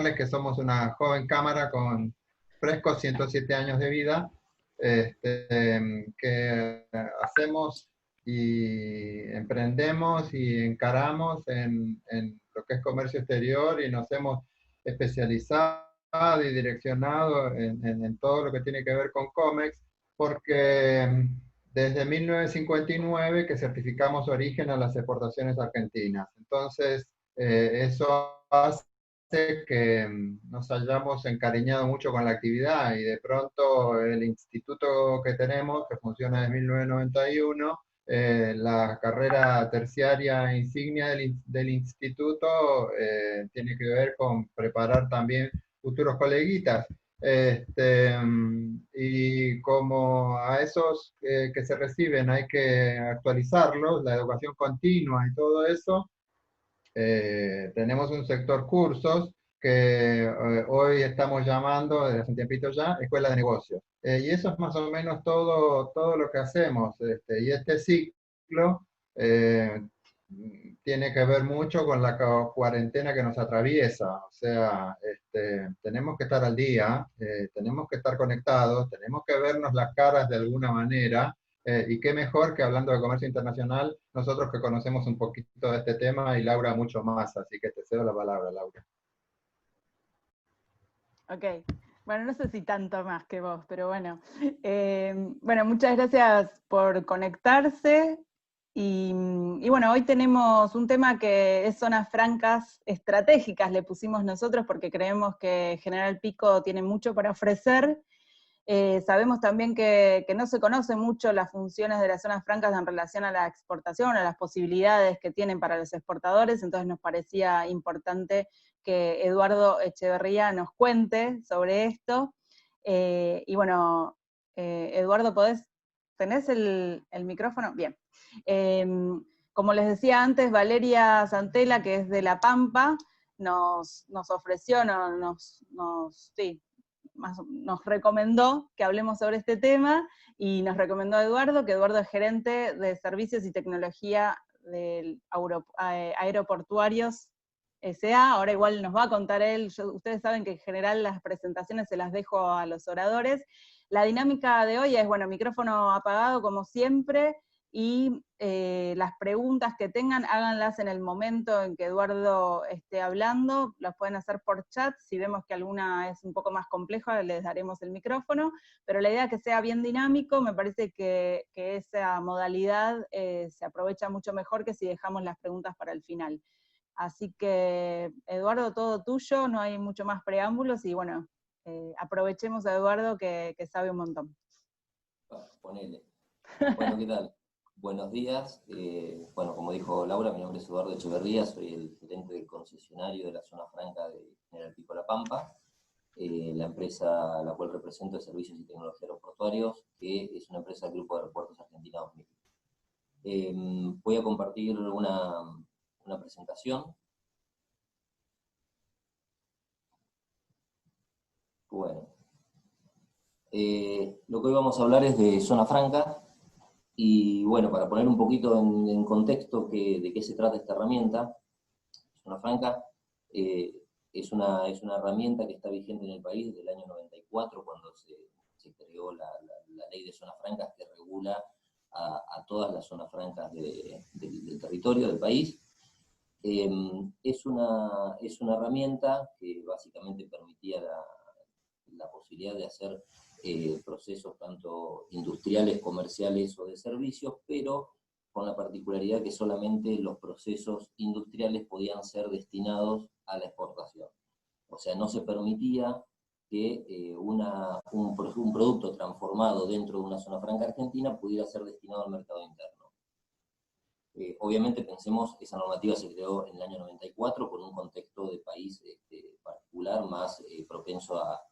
contarles que somos una joven cámara con frescos 107 años de vida, que hacemos y emprendemos y encaramos en lo que es comercio exterior, y nos hemos especializado y direccionado en todo lo que tiene que ver con COMEX, porque desde 1959 que certificamos origen a las exportaciones argentinas. Entonces, eso hace que nos hayamos encariñado mucho con la actividad, y de pronto el instituto que tenemos, que funciona desde 1991, la carrera terciaria insignia del instituto tiene que ver con preparar también futuros coleguitas. Y como a esos que se reciben hay que actualizarlos, la educación continua y todo eso, tenemos un sector cursos que hoy estamos llamando, desde hace un tiempito ya, Escuela de Negocios. Y eso es más o menos todo lo que hacemos. Y este ciclo eh, tiene que ver mucho con la cuarentena que nos atraviesa. O sea, tenemos que estar al día, tenemos que estar conectados, tenemos que vernos las caras de alguna manera. Y qué mejor que hablando de comercio internacional, nosotros que conocemos un poquito de este tema, y Laura mucho más, así que te cedo la palabra, Laura. Ok, bueno, no sé si tanto más que vos, pero bueno. Bueno, muchas gracias por conectarse. Y bueno, hoy tenemos un tema que es zonas francas estratégicas, le pusimos nosotros porque creemos que General Pico tiene mucho para ofrecer. Sabemos también que no se conocen mucho las funciones de las zonas francas en relación a la exportación, a las posibilidades que tienen para los exportadores, entonces nos parecía importante que Eduardo Echeverría nos cuente sobre esto. Y bueno, Eduardo, ¿tenés el micrófono? Bien. Como les decía antes, Valeria Santela, que es de La Pampa, nos ofreció, sí, nos recomendó que hablemos sobre este tema, y nos recomendó a Eduardo, que Eduardo es gerente de Servicios y Tecnología del Aeroportuarios S.A. Ahora igual nos va a contar él. Ustedes saben que en general las presentaciones se las dejo a los oradores. La dinámica de hoy es, bueno, micrófono apagado como siempre, y las preguntas que tengan, háganlas en el momento en que Eduardo esté hablando, las pueden hacer por chat. Si vemos que alguna es un poco más compleja, les daremos el micrófono, pero la idea es que sea bien dinámico. Me parece que esa modalidad se aprovecha mucho mejor que si dejamos las preguntas para el final. Así que, Eduardo, todo tuyo, no hay mucho más preámbulos, y bueno, aprovechemos a Eduardo que sabe un montón. Ponele. Bueno, ¿qué tal? Buenos días. Bueno, como dijo Laura, mi nombre es Eduardo Echeverría, soy el gerente del concesionario de la zona franca de General Pico La Pampa. La empresa a la cual represento es Servicios y Tecnología Aeroportuarios, que es una empresa del Grupo de Aeropuertos Argentina 2000. Voy a compartir una presentación. Bueno, lo que hoy vamos a hablar es de zona franca. Y bueno, para poner un poquito en contexto de qué se trata esta herramienta, Zona Franca es una herramienta que está vigente en el país desde el año 94, cuando se creó la ley de zonas francas, que regula a todas las zonas francas del territorio del país. Es una herramienta que básicamente permitía la posibilidad de hacer procesos tanto industriales, comerciales o de servicios, pero con la particularidad que solamente los procesos industriales podían ser destinados a la exportación. O sea, no se permitía que un producto transformado dentro de una zona franca argentina pudiera ser destinado al mercado interno. Obviamente, pensemos, esa normativa se creó en el año 94 con un contexto de país particular, más propenso a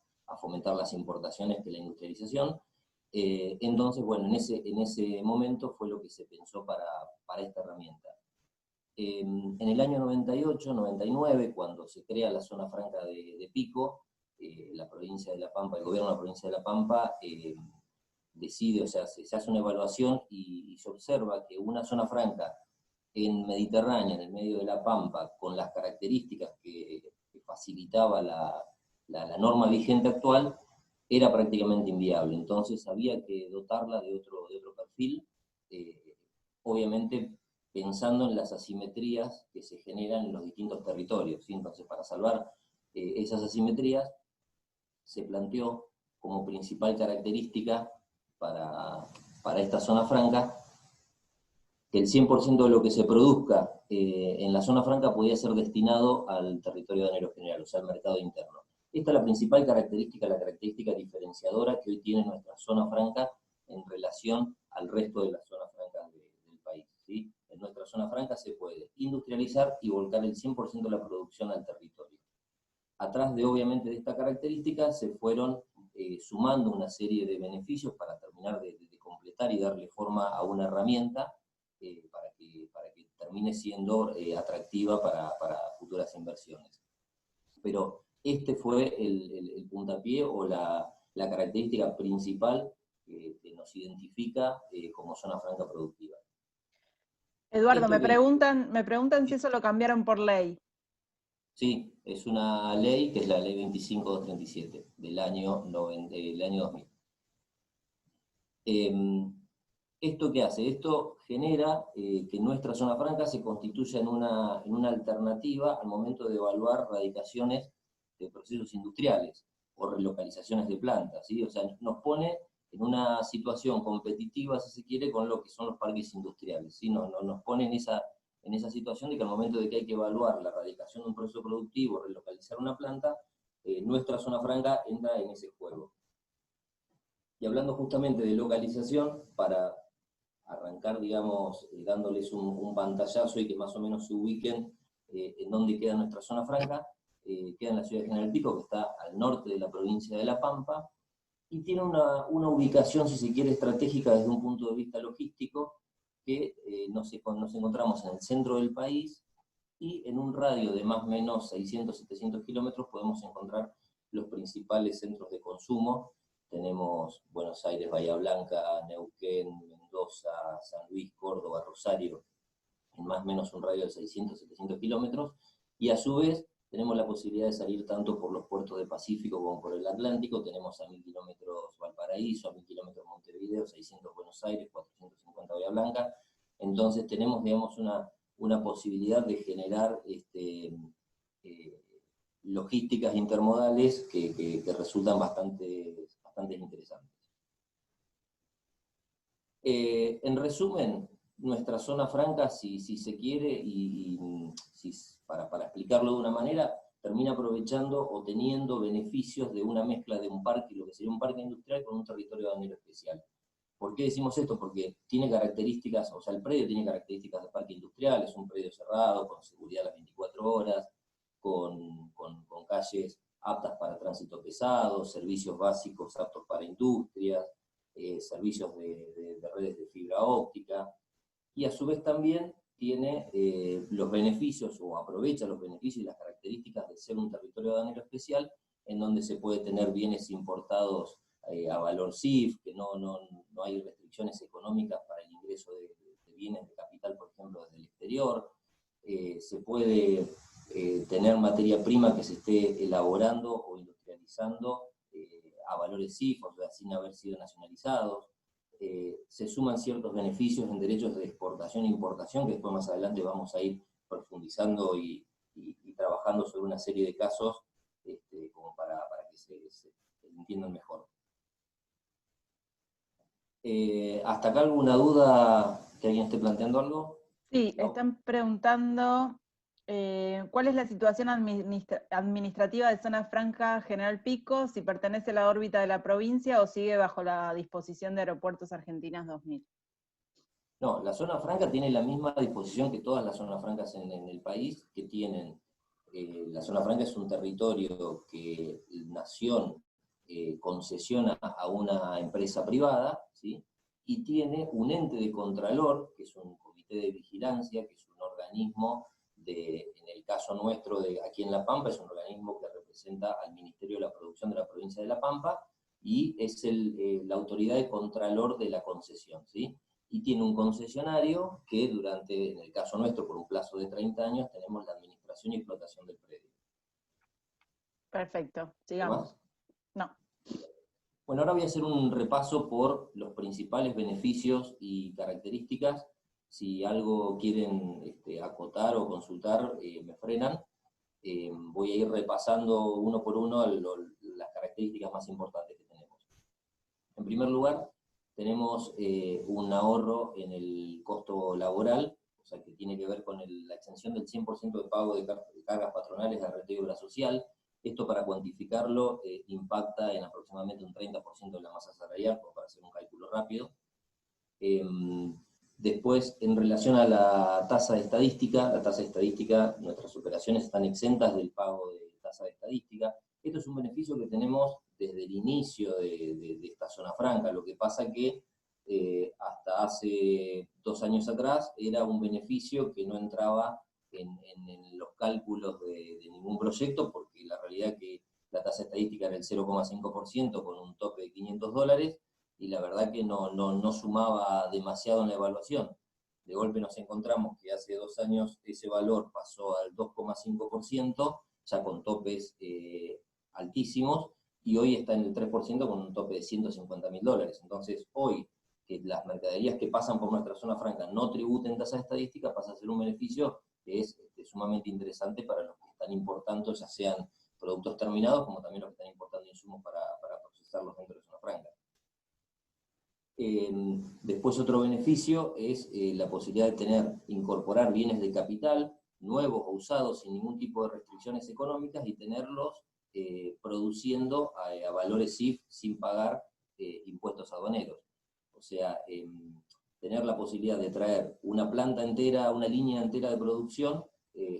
fomentar las importaciones que la industrialización. Entonces, bueno, en ese momento fue lo que se pensó para esta herramienta. En el año 98, 99, cuando se crea la zona franca de Pico, la provincia de La Pampa, el gobierno de la provincia de La Pampa decide, o sea, se hace una evaluación y se observa que una zona franca en Mediterránea, en el medio de La Pampa, con las características que facilitaba la norma vigente actual, era prácticamente inviable. Entonces había que dotarla de otro perfil, obviamente pensando en las asimetrías que se generan en los distintos territorios, ¿sí? Entonces, para salvar esas asimetrías, se planteó como principal característica para esta zona franca que el 100% de lo que se produzca en la zona franca podía ser destinado al territorio aduanero general, o sea, al mercado interno. Esta es la principal característica, la característica diferenciadora que hoy tiene nuestra zona franca en relación al resto de las zonas francas del país, ¿sí? En nuestra zona franca se puede industrializar y volcar el 100% de la producción al territorio. Atrás obviamente, de esta característica se fueron sumando una serie de beneficios para terminar de completar y darle forma a una herramienta para que termine siendo atractiva para futuras inversiones. Pero este fue el puntapié o la característica principal que nos identifica como zona franca productiva. Eduardo, me preguntan si eso lo cambiaron por ley. Sí, es una ley que es la ley 25237 del año 2000. ¿Esto qué hace? Esto genera que nuestra zona franca se constituya en una alternativa al momento de evaluar radicaciones de procesos industriales o relocalizaciones de plantas, ¿sí? O sea, nos pone en una situación competitiva, si se quiere, con lo que son los parques industriales, ¿sí? Nos pone en esa situación de que al momento de que hay que evaluar la radicación de un proceso productivo, relocalizar una planta, nuestra zona franca entra en ese juego. Y hablando justamente de localización, para arrancar, digamos, dándoles un pantallazo y que más o menos se ubiquen en dónde queda nuestra zona franca, queda en la ciudad de General Pico, que está al norte de la provincia de La Pampa, y tiene una ubicación, si se quiere, estratégica desde un punto de vista logístico, que nos encontramos en el centro del país, y en un radio de más o menos 600, 700 kilómetros podemos encontrar los principales centros de consumo. Tenemos Buenos Aires, Bahía Blanca, Neuquén, Mendoza, San Luis, Córdoba, Rosario, en más o menos un radio de 600, 700 kilómetros, y a su vez tenemos la posibilidad de salir tanto por los puertos del Pacífico como por el Atlántico. Tenemos a 1000 kilómetros Valparaíso, a 1000 kilómetros Montevideo, 600 Buenos Aires, 450 Bahía Blanca. Entonces tenemos, digamos, una posibilidad de generar logísticas intermodales que resultan bastante interesantes. En resumen, nuestra zona franca, si se quiere, para explicarlo de una manera, termina aprovechando o teniendo beneficios de una mezcla de un parque, lo que sería un parque industrial, con un territorio aduanero especial. ¿Por qué decimos esto? Porque tiene características, o sea, el predio tiene características de parque industrial, es un predio cerrado, con seguridad a las 24 horas, con calles aptas para tránsito pesado, servicios básicos aptos para industrias, servicios de redes de fibra óptica, y a su vez también tiene los beneficios, o aprovecha los beneficios y las características de ser un territorio aduanero especial, en donde se puede tener bienes importados a valor CIF, que no hay restricciones económicas para el ingreso de bienes de capital, por ejemplo, desde el exterior. Se puede tener materia prima que se esté elaborando o industrializando a valores CIF, o sea, sin haber sido nacionalizados. Se suman ciertos beneficios en derechos de exportación e importación, que después más adelante vamos a ir profundizando y trabajando sobre una serie de casos como para que se entiendan mejor. ¿Hasta acá alguna duda que alguien esté planteando algo? Sí, No. están preguntando cuál es la situación administrativa de Zona Franca General Pico, si pertenece a la órbita de la provincia o sigue bajo la disposición de Aeropuertos Argentinas 2000. No, la zona franca tiene la misma disposición que todas las zonas francas en el país, que tienen. La zona franca es un territorio que Nación concesiona a una empresa privada, ¿sí? Y tiene un ente de contralor, que es un comité de vigilancia, que es un organismo en el caso nuestro aquí en La Pampa, es un organismo que representa al Ministerio de la Producción de la provincia de La Pampa, y es la autoridad de contralor de la concesión, ¿sí? Y tiene un concesionario que en el caso nuestro, por un plazo de 30 años, tenemos la administración y explotación del predio. Perfecto, sigamos. No. Bueno, ahora voy a hacer un repaso por los principales beneficios y características. Si algo quieren acotar o consultar, me frenan. Voy a ir repasando uno por uno las características más importantes que tenemos. En primer lugar, tenemos un ahorro en el costo laboral, o sea, que tiene que ver con la exención del 100% de pago de cargas patronales de RT y obra social. Esto, para cuantificarlo, impacta en aproximadamente un 30% de la masa salarial, para hacer un cálculo rápido. Después, en relación a la tasa estadística, nuestras operaciones están exentas del pago de tasa de estadística. Esto es un beneficio que tenemos desde el inicio de esta zona franca. Lo que pasa que hasta hace 2 años atrás era un beneficio que no entraba en los cálculos de ningún proyecto, porque la realidad es que la tasa estadística era el 0,5% con un tope de $500, y la verdad que no sumaba demasiado en la evaluación. De golpe nos encontramos que hace 2 años ese valor pasó al 2,5%, ya con topes altísimos, y hoy está en el 3% con un tope de $150.000. Entonces, hoy, que las mercaderías que pasan por nuestra zona franca no tributen tasa estadística, pasa a ser un beneficio que es sumamente interesante para los que están importando, ya sean productos terminados, como también los que están importando insumos para procesarlos dentro de zona franca. Después, otro beneficio es la posibilidad de incorporar bienes de capital, nuevos o usados, sin ningún tipo de restricciones económicas, y tenerlos produciendo a valores CIF sin pagar impuestos aduaneros. O sea, tener la posibilidad de traer una planta entera, una línea entera de producción,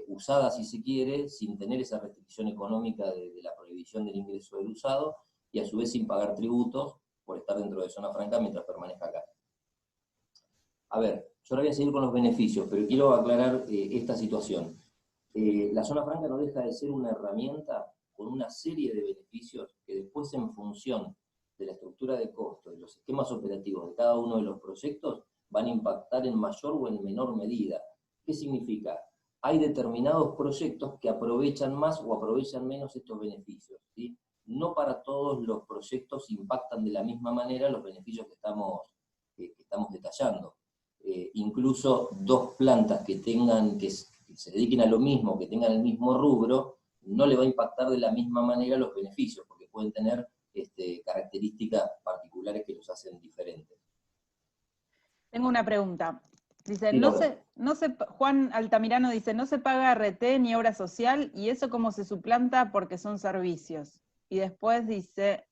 usada si se quiere, sin tener esa restricción económica de la prohibición del ingreso del usado, y a su vez sin pagar tributos por estar dentro de zona franca mientras permanezca acá. A ver, yo ahora voy a seguir con los beneficios, pero quiero aclarar esta situación. La zona franca no deja de ser una herramienta con una serie de beneficios que después, en función de la estructura de costos y los esquemas operativos de cada uno de los proyectos, van a impactar en mayor o en menor medida. ¿Qué significa? Hay determinados proyectos que aprovechan más o aprovechan menos estos beneficios, ¿sí? No para todos los proyectos impactan de la misma manera los beneficios que estamos detallando. Incluso 2 plantas que se dediquen a lo mismo, que tengan el mismo rubro, no le va a impactar de la misma manera los beneficios, porque pueden tener características particulares que los hacen diferentes. Tengo una pregunta. Dice, Sí, Juan Altamirano dice, no se paga RT ni obra social, y eso cómo se suplanta porque son servicios. Y después dice,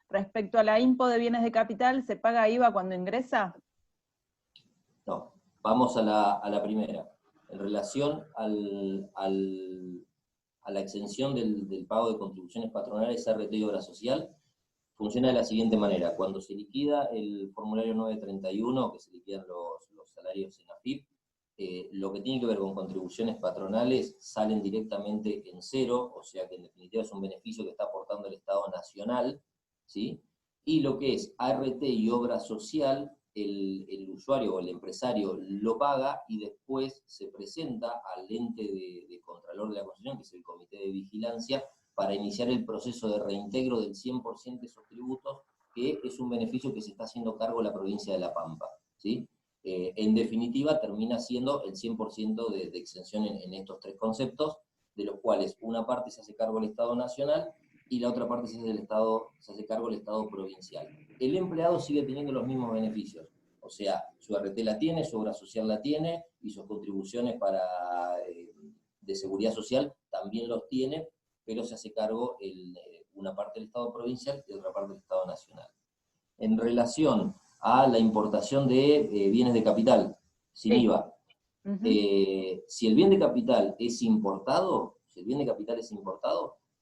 respecto a la impo de bienes de capital, ¿se paga IVA cuando ingresa? No, vamos a la primera. En relación a la exención del pago de contribuciones patronales, RT y obra social, funciona de la siguiente manera. Cuando se liquida el formulario 931, que se liquidan los salarios en AFIP, lo que tiene que ver con contribuciones patronales salen directamente en cero, o sea que en definitiva es un beneficio que está aportando el Estado Nacional, ¿sí? Y lo que es ART y obra social, el usuario o el empresario lo paga y después se presenta al ente de Contralor de la Construcción, que es el Comité de Vigilancia, para iniciar el proceso de reintegro del 100% de esos tributos, que es un beneficio que se está haciendo cargo la provincia de La Pampa, ¿sí? En definitiva, termina siendo el 100% de exención en estos 3 conceptos, de los cuales una parte se hace cargo el Estado Nacional y la otra parte se hace cargo el Estado provincial. El empleado sigue teniendo los mismos beneficios, o sea, su RT la tiene, su obra social la tiene, y sus contribuciones de seguridad social también los tiene, pero se hace cargo una parte del Estado provincial y otra parte del Estado Nacional. En relación a la importación de bienes de capital, sin IVA, si el bien de capital es importado,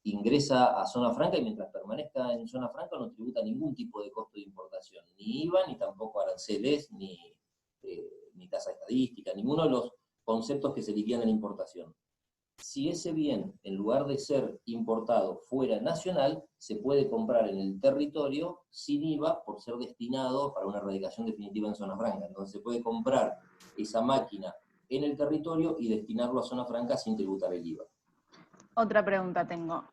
ingresa a zona franca, y mientras permanezca en zona franca no tributa ningún tipo de costo de importación, ni IVA, ni tampoco aranceles, ni tasa estadística, ninguno de los conceptos que se liquidan en la importación. Si ese bien, en lugar de ser importado, fuera nacional, se puede comprar en el territorio sin IVA por ser destinado para una erradicación definitiva en zona franca. Entonces se puede comprar esa máquina en el territorio y destinarlo a zona franca sin tributar el IVA. Otra pregunta tengo,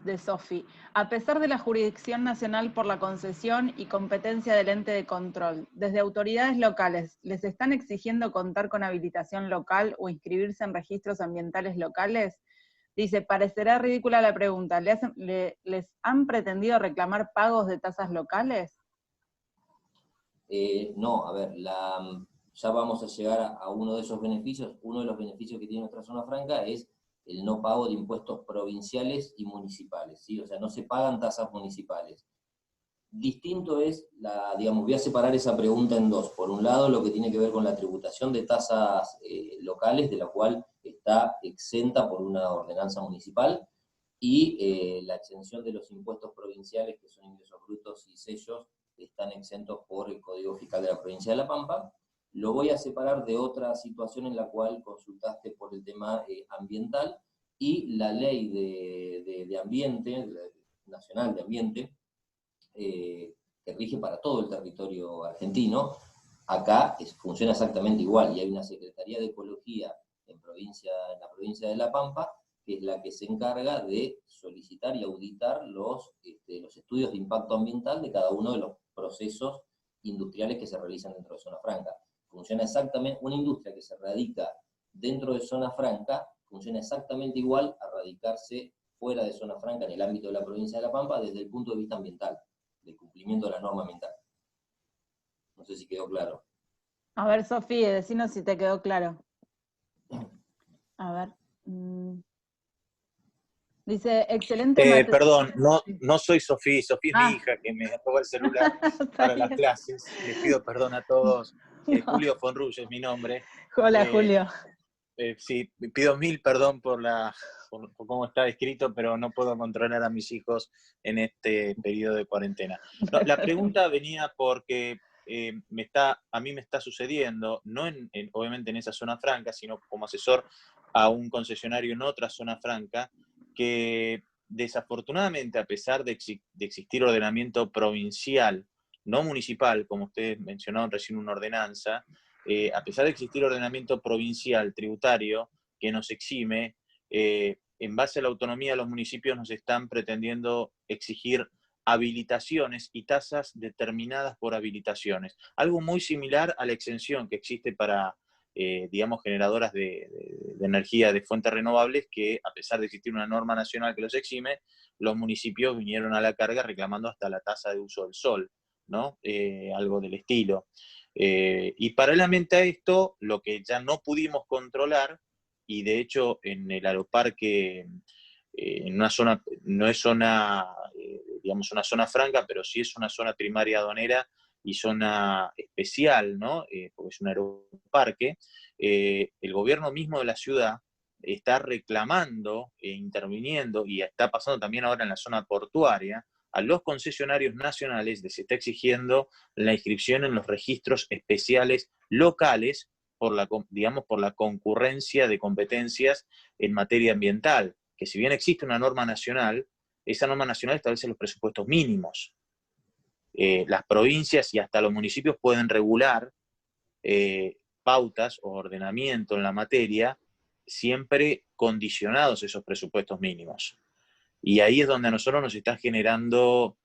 de Sofi. A pesar de la jurisdicción nacional por la concesión y competencia del ente de control, desde autoridades locales, ¿les están exigiendo contar con habilitación local o inscribirse en registros ambientales locales? Dice, parecerá ridícula la pregunta, ¿les han pretendido reclamar pagos de tasas locales? No, a ver, ya vamos a llegar a uno de esos beneficios. Uno de los beneficios que tiene nuestra zona franca es el no pago de impuestos provinciales y municipales, ¿sí? O sea, no se pagan tasas municipales. Distinto es, digamos, voy a separar esa pregunta en dos. Por un lado, lo que tiene que ver con la tributación de tasas locales, de la cual está exenta por una ordenanza municipal, y la exención de los impuestos provinciales, que son ingresos brutos y sellos, están exentos por el Código Fiscal de la Provincia de La Pampa. Lo voy a separar de otra situación en la cual consultaste por el tema ambiental, y la ley de ambiente, nacional de ambiente, que rige para todo el territorio argentino. Acá funciona exactamente igual, y hay una Secretaría de Ecología en la provincia de La Pampa, que es la que se encarga de solicitar y auditar los estudios de impacto ambiental de cada uno de los procesos industriales que se realizan dentro de Zona Franca. Funciona exactamente, una industria que se radica dentro de Zona Franca, funciona exactamente igual a radicarse fuera de Zona Franca en el ámbito de la provincia de La Pampa desde el punto de vista ambiental, de cumplimiento de la norma ambiental. No sé si quedó claro. A ver, Sofi, decinos si te quedó claro. A ver. Dice, excelente Perdón, no soy Sofía, Sofía es mi hija que me robó el celular para las clases. Les pido perdón a todos. Julio Fonrullo es mi nombre. Hola, Julio. Sí, pido mil perdón por cómo está escrito, pero no puedo controlar a mis hijos en este periodo de cuarentena. No, la pregunta venía porque a mí me está sucediendo, no obviamente en esa zona franca, sino como asesor a un concesionario en otra zona franca, que desafortunadamente, a pesar de existir ordenamiento provincial, no municipal, como ustedes mencionaron recién una ordenanza, a pesar de existir ordenamiento provincial tributario que nos exime, en base a la autonomía de los municipios nos están pretendiendo exigir habilitaciones y tasas determinadas por habilitaciones. Algo muy similar a la exención que existe para, digamos, generadoras de energía de fuentes renovables, que a pesar de existir una norma nacional que los exime, los municipios vinieron a la carga reclamando hasta la tasa de uso del sol, ¿no? Algo del estilo. Y paralelamente a esto, lo que ya no pudimos controlar, y de hecho en el aeroparque, en una zona, no es zona, digamos, una zona franca, pero sí es una zona primaria aduanera y zona especial, ¿no? Porque es un aeroparque, el gobierno mismo de la ciudad está reclamando e interviniendo, y está pasando también ahora en la zona portuaria, a los concesionarios nacionales les está exigiendo la inscripción en los registros especiales locales por la concurrencia de competencias en materia ambiental, que si bien existe una norma nacional, esa norma nacional establece los presupuestos mínimos. Las provincias y hasta los municipios pueden regular pautas o ordenamiento en la materia, siempre condicionados esos presupuestos mínimos. Y ahí es donde a nosotros nos está generando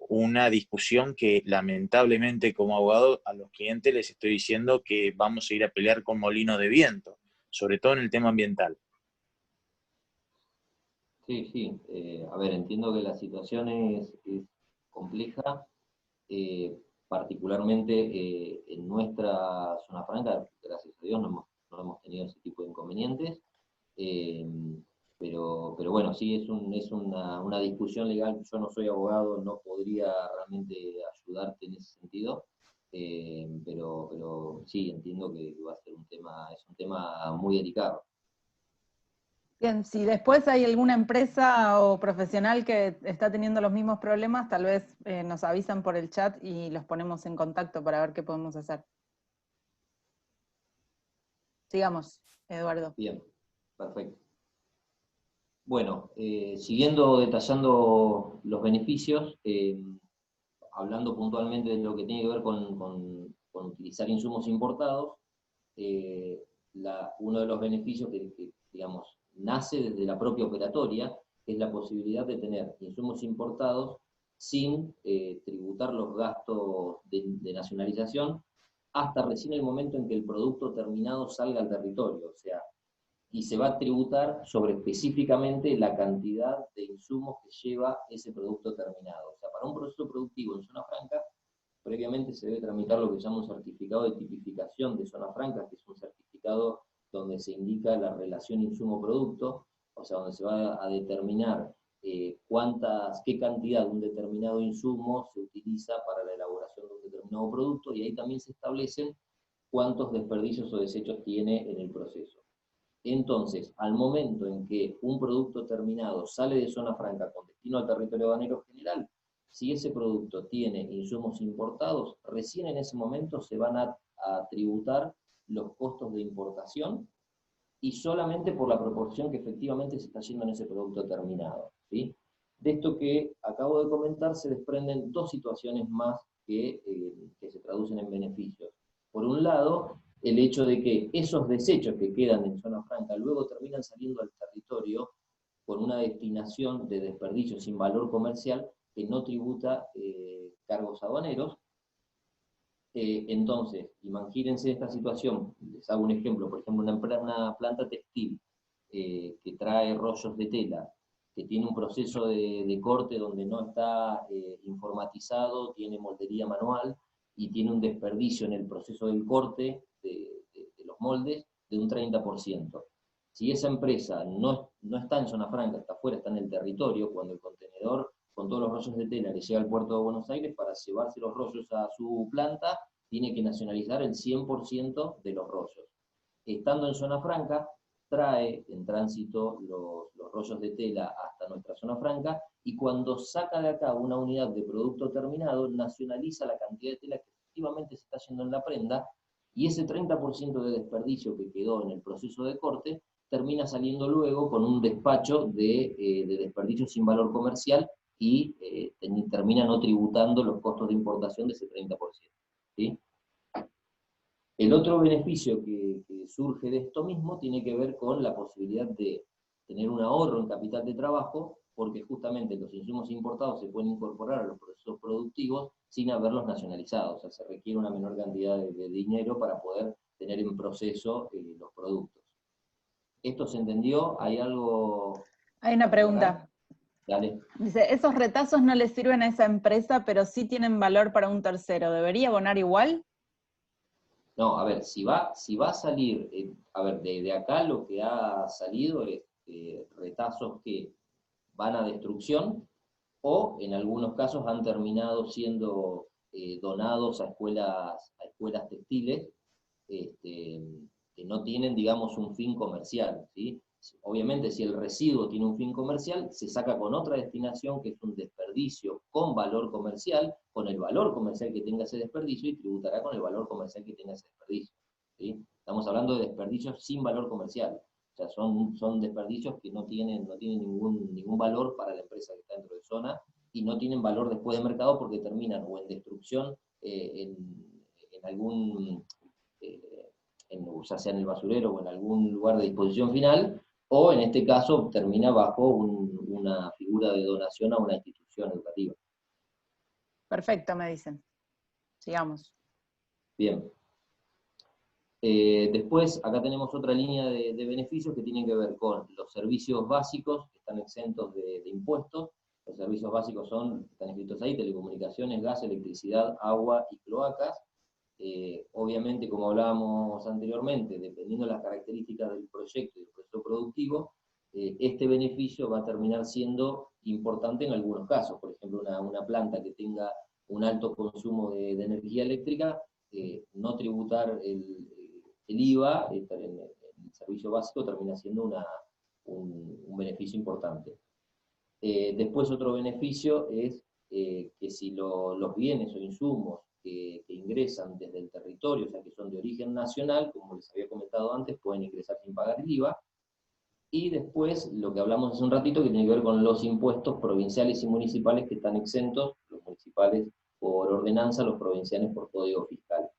una discusión que lamentablemente como abogado a los clientes les estoy diciendo que vamos a ir a pelear con molinos de viento, sobre todo en el tema ambiental. Sí. A ver, entiendo que la situación es compleja, particularmente en nuestra zona franca, gracias a Dios no hemos tenido ese tipo de inconvenientes. Pero bueno, sí, es una discusión legal. Yo no soy abogado, no podría realmente ayudarte en ese sentido, pero sí, entiendo que va a ser es un tema muy delicado. Bien, si después hay alguna empresa o profesional que está teniendo los mismos problemas, tal vez nos avisan por el chat y los ponemos en contacto para ver qué podemos hacer. Sigamos, Eduardo. Bien, perfecto. Bueno, siguiendo detallando los beneficios, hablando puntualmente de lo que tiene que ver con utilizar insumos importados, uno de los beneficios que, digamos, nace desde la propia operatoria, que es la posibilidad de tener insumos importados sin tributar los gastos de nacionalización hasta recién el momento en que el producto terminado salga al territorio, o sea, y se va a tributar sobre específicamente la cantidad de insumos que lleva ese producto terminado. O sea, para un proceso productivo en zona franca, previamente se debe tramitar lo que se llama un certificado de tipificación de zona franca, que es un certificado donde se indica la relación insumo-producto, o sea, donde se va a determinar qué cantidad de un determinado insumo se utiliza para la elaboración de un determinado producto, y ahí también se establecen cuántos desperdicios o desechos tiene en el proceso. Entonces, al momento en que un producto terminado sale de zona franca con destino al territorio aduanero general, si ese producto tiene insumos importados, recién en ese momento se van a tributar los costos de importación, y solamente por la proporción que efectivamente se está yendo en ese producto terminado, ¿sí? De esto que acabo de comentar se desprenden dos situaciones más que se traducen en beneficios. Por un lado, el hecho de que esos desechos que quedan en zona franca luego terminan saliendo al territorio con una destinación de desperdicio sin valor comercial que no tributa cargos aduaneros. Entonces, imagínense esta situación, les hago un ejemplo, por ejemplo, una planta textil que trae rollos de tela, que tiene un proceso de corte donde no está informatizado, tiene moldería manual, y tiene un desperdicio en el proceso del corte de los moldes de un 30%. Si esa empresa no está en zona franca, está afuera, está en el territorio, cuando el contenedor con todos los rollos de tela le llega al puerto de Buenos Aires, para llevarse los rollos a su planta, tiene que nacionalizar el 100% de los rollos. Estando en zona franca, trae en tránsito los rollos de tela hasta nuestra zona franca, y cuando saca de acá una unidad de producto terminado, nacionaliza la cantidad de tela que efectivamente se está yendo en la prenda, y ese 30% de desperdicio que quedó en el proceso de corte termina saliendo luego con un despacho de desperdicio sin valor comercial, y termina no tributando los costos de importación de ese 30%. ¿Sí? El otro beneficio que surge de esto mismo tiene que ver con la posibilidad de tener un ahorro en capital de trabajo, porque justamente los insumos importados se pueden incorporar a los procesos productivos sin haberlos nacionalizado. O sea, se requiere una menor cantidad de dinero para poder tener en proceso los productos. ¿Esto se entendió? ¿Hay algo? Hay una pregunta. Dale. Dice, esos retazos no le sirven a esa empresa, pero sí tienen valor para un tercero. ¿Debería abonar igual? No, a ver, si va a salir, a ver, de acá lo que ha salido es retazos que van a destrucción, o en algunos casos han terminado siendo donados a escuelas textiles, que no tienen, digamos, un fin comercial, ¿sí? Obviamente, si el residuo tiene un fin comercial, se saca con otra destinación, que es un desperdicio con valor comercial, con el valor comercial que tenga ese desperdicio, y tributará con el valor comercial que tenga ese desperdicio, ¿sí? Estamos hablando de desperdicios sin valor comercial. O sea, son desperdicios que no tienen ningún valor para la empresa que está dentro de zona, y no tienen valor después de mercado, porque terminan o en destrucción en algún, ya sea en el basurero o en algún lugar de disposición final, o en este caso termina bajo una figura de donación a una institución educativa. Perfecto, me dicen. Sigamos. Bien. Después, acá tenemos otra línea de beneficios que tienen que ver con los servicios básicos, que están exentos de impuestos. Los servicios básicos están escritos ahí: telecomunicaciones, gas, electricidad, agua y cloacas. Obviamente, como hablábamos anteriormente, dependiendo de las características del proyecto y del proceso productivo, este beneficio va a terminar siendo importante en algunos casos. Por ejemplo, una planta que tenga un alto consumo de energía eléctrica, no tributar el IVA en el servicio básico termina siendo un beneficio importante. Después, otro beneficio es que si los bienes o insumos que ingresan desde el territorio, o sea, que son de origen nacional, como les había comentado antes, pueden ingresar sin pagar el IVA. Y después, lo que hablamos hace un ratito, que tiene que ver con los impuestos provinciales y municipales, que están exentos, los municipales por ordenanza, los provinciales por código fiscal.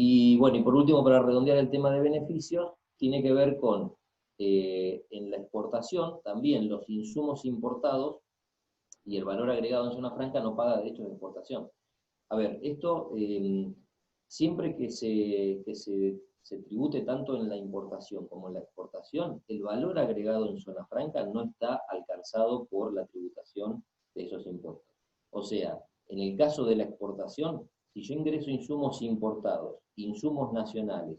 Y bueno, y por último, para redondear el tema de beneficios, tiene que ver con, en la exportación, también los insumos importados y el valor agregado en zona franca no paga derechos de exportación. A ver, esto, siempre que se tribute tanto en la importación como en la exportación, el valor agregado en zona franca no está alcanzado por la tributación de esos impuestos. O sea, en el caso de la exportación, si yo ingreso insumos importados, insumos nacionales,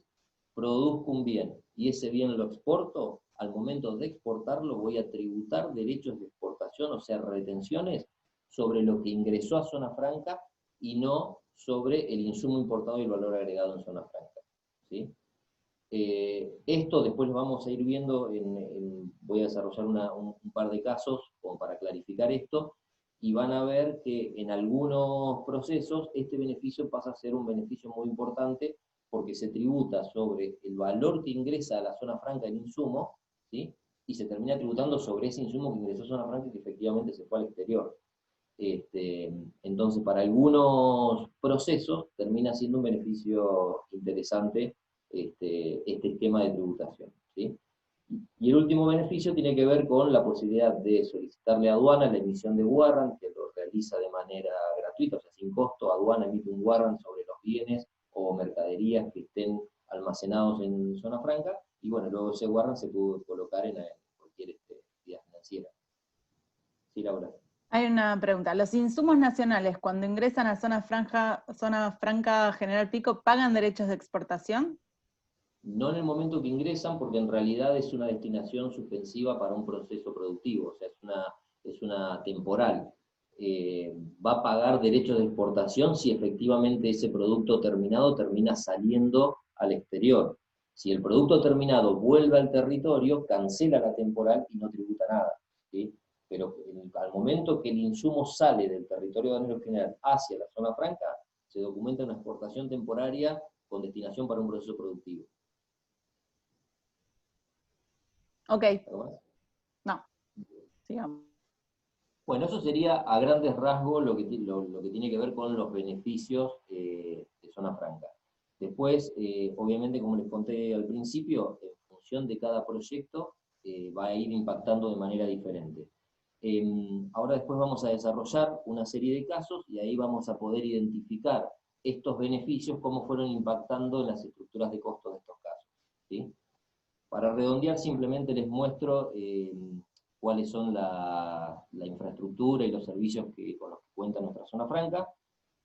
produzco un bien y ese bien lo exporto, al momento de exportarlo voy a tributar derechos de exportación, o sea, retenciones, sobre lo que ingresó a zona franca y no sobre el insumo importado y el valor agregado en zona franca. ¿Sí? Esto después lo vamos a ir viendo, voy a desarrollar un par de casos como para clarificar esto, y van a ver que en algunos procesos este beneficio pasa a ser un beneficio muy importante porque se tributa sobre el valor que ingresa a la zona franca del insumo, ¿sí? Y se termina tributando sobre ese insumo que ingresó a zona franca y que efectivamente se fue al exterior. Entonces, para algunos procesos termina siendo un beneficio interesante este esquema de tributación, ¿sí? Y el último beneficio tiene que ver con la posibilidad de solicitarle a aduana la emisión de warrant, que lo realiza de manera gratuita, o sea, sin costo. Aduana emite un warrant sobre los bienes o mercaderías que estén almacenados en zona franca, y bueno, luego ese warrant se puede colocar en cualquier entidad financiera. Sí, Laura. Hay una pregunta. ¿Los insumos nacionales, cuando ingresan a zona franca General Pico, pagan derechos de exportación? No en el momento que ingresan, porque en realidad es una destinación suspensiva para un proceso productivo, o sea, es una temporal. Va a pagar derechos de exportación si efectivamente ese producto terminado termina saliendo al exterior. Si el producto terminado vuelve al territorio, cancela la temporal y no tributa nada, ¿sí? Pero al momento que el insumo sale del territorio aduanero general hacia la zona franca, se documenta una exportación temporaria con destinación para un proceso productivo. Ok, ¿Algo más? no, sigamos. Bueno, eso sería a grandes rasgos lo que tiene que ver con los beneficios de zona franca. Después, obviamente, como les conté al principio, en función de cada proyecto, va a ir impactando de manera diferente. Ahora después vamos a desarrollar una serie de casos y ahí vamos a poder identificar estos beneficios, cómo fueron impactando en las estructuras de costos de estos casos, ¿sí? Para redondear, simplemente les muestro cuáles son la infraestructura y los servicios con los que cuenta nuestra zona franca.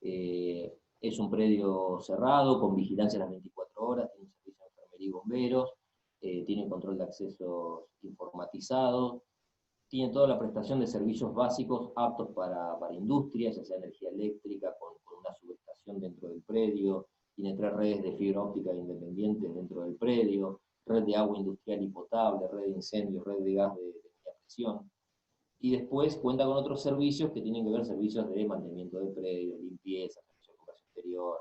Es un predio cerrado, con vigilancia las 24 horas, tiene un servicio de enfermería y bomberos, tiene control de accesos informatizados, tiene toda la prestación de servicios básicos aptos para industria, ya sea energía eléctrica, con una subestación dentro del predio, tiene 3 redes de fibra óptica independientes dentro del predio, red de agua industrial y potable, red de incendios, red de gas de media presión. Y después cuenta con otros servicios que tienen que ver servicios de mantenimiento del predio, limpieza, servicio de comercio exterior,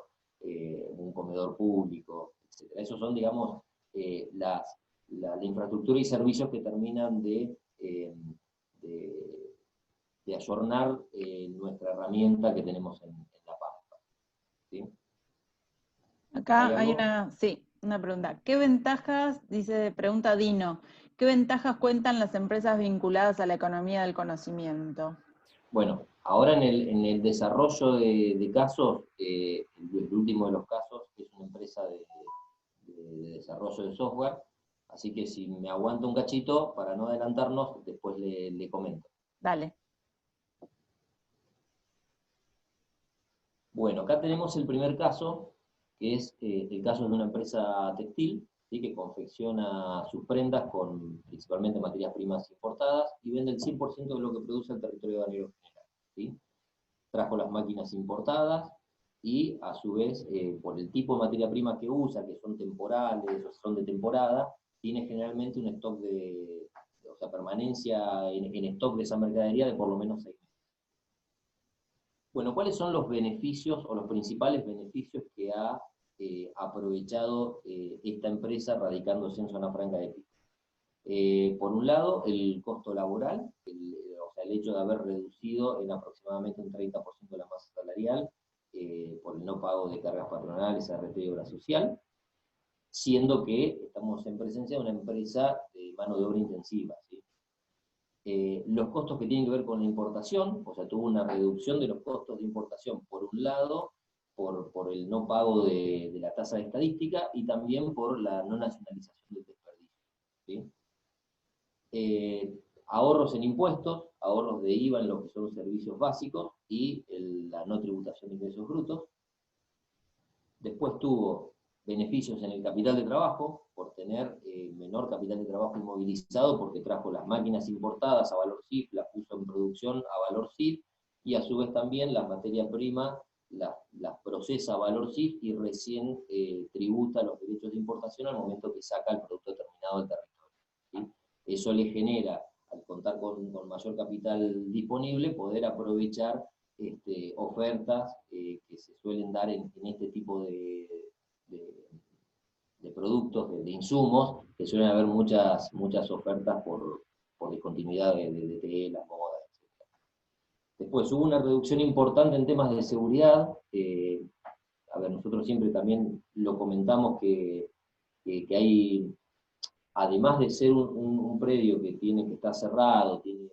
un comedor público, etc. Esos son, digamos, la infraestructura y servicios que terminan de ayornar nuestra herramienta que tenemos en La Pampa, ¿sí? Acá hay una pregunta. ¿Qué ventajas, pregunta Dino, qué ventajas cuentan las empresas vinculadas a la economía del conocimiento? Bueno, ahora en el desarrollo de casos, el último de los casos es una empresa de desarrollo de software, así que si me aguanto un cachito, para no adelantarnos, después le comento. Dale. Bueno, acá tenemos el primer caso, que es el caso de una empresa textil, ¿sí? Que confecciona sus prendas con principalmente materias primas importadas y vende el 100% de lo que produce el territorio aduanero general, ¿sí? Trajo las máquinas importadas y a su vez, por el tipo de materia prima que usa, que son temporales o son de temporada, tiene generalmente un stock o sea, permanencia en stock de esa mercadería de por lo menos 6 meses. Bueno, ¿cuáles son los beneficios o los principales beneficios que ha aprovechado esta empresa radicándose en zona franca de Pico? Por un lado, el costo laboral, o sea, el hecho de haber reducido en aproximadamente un 30% la masa salarial, por el no pago de cargas patronales, ART y obra social, siendo que estamos en presencia de una empresa de mano de obra intensiva, ¿sí? Los costos que tienen que ver con la importación, o sea, tuvo una reducción de los costos de importación, por un lado, por el no pago de la tasa de estadística, y también por la no nacionalización del desperdicio, ¿sí? Ahorros en impuestos, ahorros de IVA en lo que son los servicios básicos, y la no tributación de ingresos brutos. Después tuvo beneficios en el capital de trabajo, por tener menor capital de trabajo inmovilizado, porque trajo las máquinas importadas a valor CIF, las puso en producción a valor CIF, y a su vez también la materia prima las procesa a valor CIF y recién tributa los derechos de importación al momento que saca el producto terminado del territorio, ¿sí? Eso le genera, al contar con mayor capital disponible, poder aprovechar ofertas que se suelen dar en este tipo de productos, de insumos, que suelen haber muchas ofertas por discontinuidad de telas, modas, etc. Después hubo una reducción importante en temas de seguridad. A ver, nosotros siempre también lo comentamos que hay, además de ser un predio que estar cerrado, tiene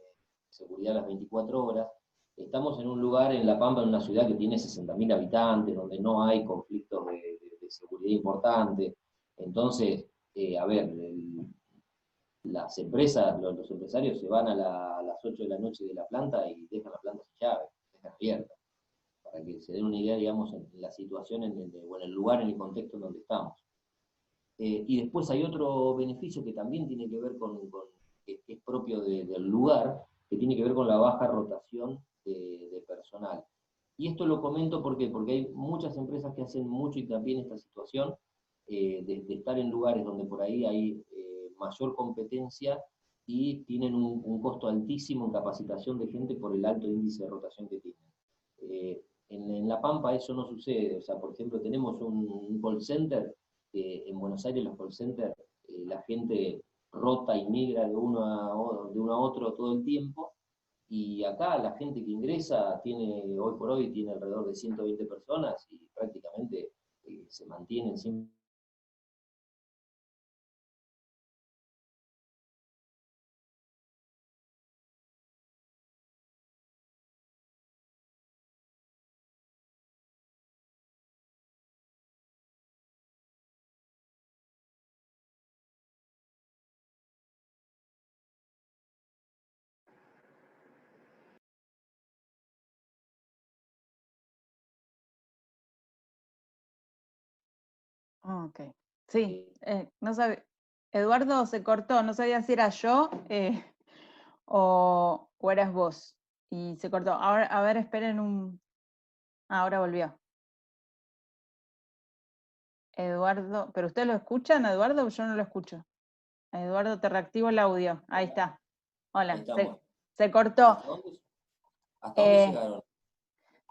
seguridad las 24 horas, estamos en un lugar en La Pampa, en una ciudad que tiene 60.000 habitantes, donde no hay conflictos de seguridad importantes. Entonces, a ver, las empresas, los empresarios se van a las 8 de la noche de la planta y dejan la planta sin llave, dejan abierta, para que se den una idea, digamos, en la situación, o en el lugar, en el contexto en donde estamos. Y después hay otro beneficio que también tiene que ver que es propio del lugar, que tiene que ver con la baja rotación de personal. Y esto lo comento porque hay muchas empresas que hacen mucho hincapié en esta situación, de estar en lugares donde por ahí hay mayor competencia y tienen un costo altísimo en capacitación de gente por el alto índice de rotación que tienen. En La Pampa eso no sucede. O sea, por ejemplo, tenemos un call center. En Buenos Aires los call centers, la gente rota y migra de uno a otro todo el tiempo, y acá la gente que ingresa hoy por hoy tiene alrededor de 120 personas y prácticamente se mantienen siempre. Ok, sí, no sabe, Eduardo se cortó, no sabía si era yo o eras vos, y se cortó. Ahora, a ver, esperen ahora volvió. Eduardo, ¿pero ustedes lo escuchan, Eduardo? Yo no lo escucho. Eduardo, te reactivo el audio. Ahí está. Hola, se cortó. ¿Hasta dónde llegaron?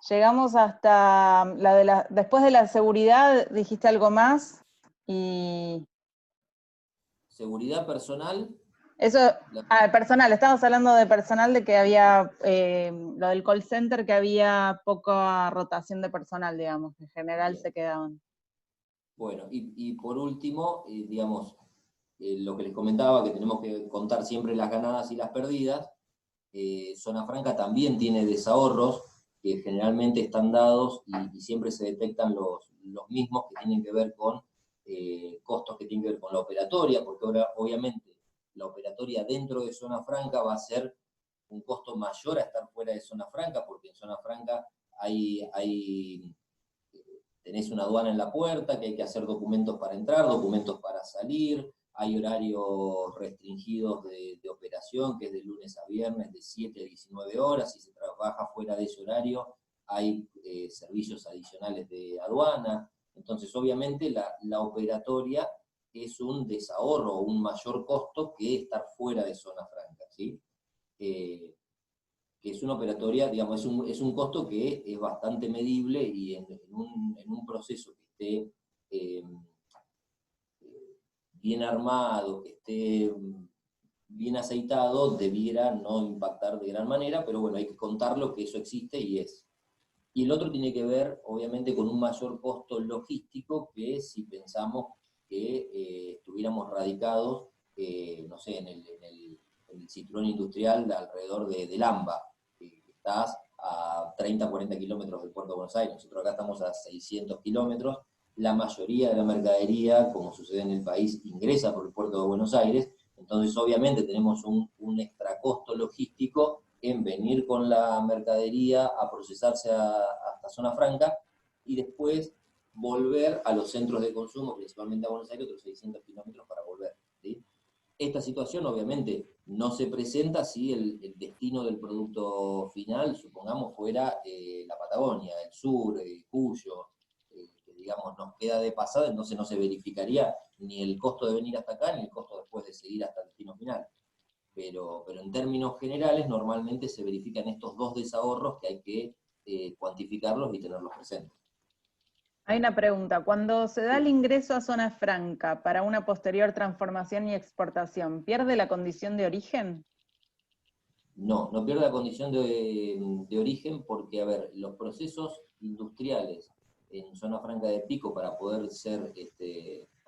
Llegamos hasta después de la seguridad, dijiste algo más, y... Seguridad personal. Eso, personal, estamos hablando de personal, de que había, lo del call center, que había poca rotación de personal, digamos, en general. Bien. Se quedaban. Bueno, y por último, digamos, lo que les comentaba, que tenemos que contar siempre las ganadas y las perdidas. Zona Franca también tiene desahorros que generalmente están dados y siempre se detectan los mismos, que tienen que ver con costos que tienen que ver con la operatoria, porque ahora obviamente la operatoria dentro de Zona Franca va a ser un costo mayor a estar fuera de Zona Franca, porque en Zona Franca tenés una aduana en la puerta, que hay que hacer documentos para entrar, documentos para salir, hay horarios restringidos de operación, que es de lunes a viernes, de 7 a 19 horas, si se trabaja fuera de ese horario, hay servicios adicionales de aduana. Entonces, obviamente, la operatoria es un desahorro o un mayor costo que estar fuera de Zona Franca, ¿sí? Que es una operatoria, digamos, es un costo que es bastante medible, y en un proceso que esté bien armado, que esté bien aceitado, debiera no impactar de gran manera, pero bueno, hay que contarlo, que eso existe y es. Y el otro tiene que ver, obviamente, con un mayor costo logístico que si pensamos que estuviéramos radicados, no sé, en el cinturón industrial alrededor del AMBA, que estás a 30, 40 kilómetros del puerto de Buenos Aires. Nosotros acá estamos a 600 kilómetros. La mayoría de la mercadería, como sucede en el país, ingresa por el puerto de Buenos Aires. Entonces, obviamente, tenemos un extra costo logístico en venir con la mercadería a procesarse hasta Zona Franca y después volver a los centros de consumo, principalmente a Buenos Aires, otros 600 kilómetros para volver, ¿sí? Esta situación obviamente no se presenta si el destino del producto final, supongamos, fuera la Patagonia, el sur, Cuyo, que digamos nos queda de pasada, entonces no se verificaría ni el costo de venir hasta acá, ni el costo después de seguir hasta el destino final. Pero en términos generales normalmente se verifican estos dos desahorros que hay que cuantificarlos y tenerlos presentes. Hay una pregunta. Cuando se da el ingreso a Zona Franca para una posterior transformación y exportación, ¿pierde la condición de origen? No, no pierde la condición de origen porque, a ver, los procesos industriales en Zona Franca de Pico para poder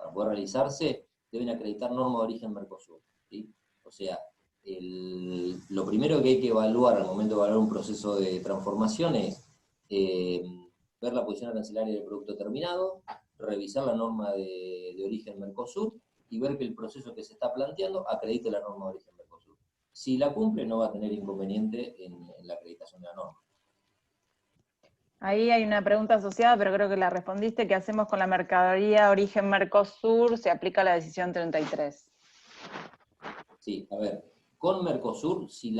realizarse deben acreditar norma de origen Mercosur, ¿sí? O sea, lo primero que hay que evaluar al momento de evaluar un proceso de transformación es ver la posición arancelaria del producto terminado, revisar la norma de origen Mercosur y ver que el proceso que se está planteando acredite la norma de origen Mercosur. Si la cumple, no va a tener inconveniente en la acreditación de la norma. Ahí hay una pregunta asociada, pero creo que la respondiste. ¿Qué hacemos con la mercadería origen Mercosur? Se aplica la decisión 33. Sí, a ver, con Mercosur, si